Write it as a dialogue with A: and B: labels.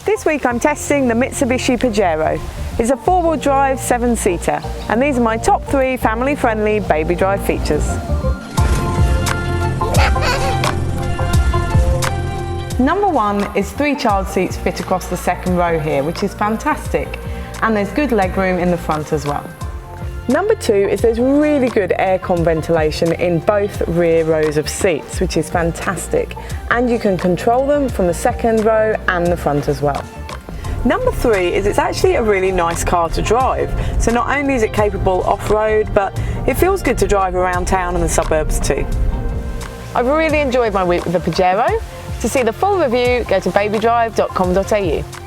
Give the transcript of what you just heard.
A: This week I'm testing the Mitsubishi Pajero. It's a four-wheel drive 7-seater, and these are my top 3 family-friendly baby drive features. Number 1 is 3 child seats fit across the second row here, which is fantastic, and there's good legroom in the front as well. Number 2 is there's really good aircon ventilation in both rear rows of seats, which is fantastic, and you can control them from the second row and the front as well. Number 3 is it's actually a really nice car to drive, so not only is it capable off-road, but it feels good to drive around town and the suburbs too. I've really enjoyed my week with the Pajero. To see the full review, go to BabyDrive.com.au.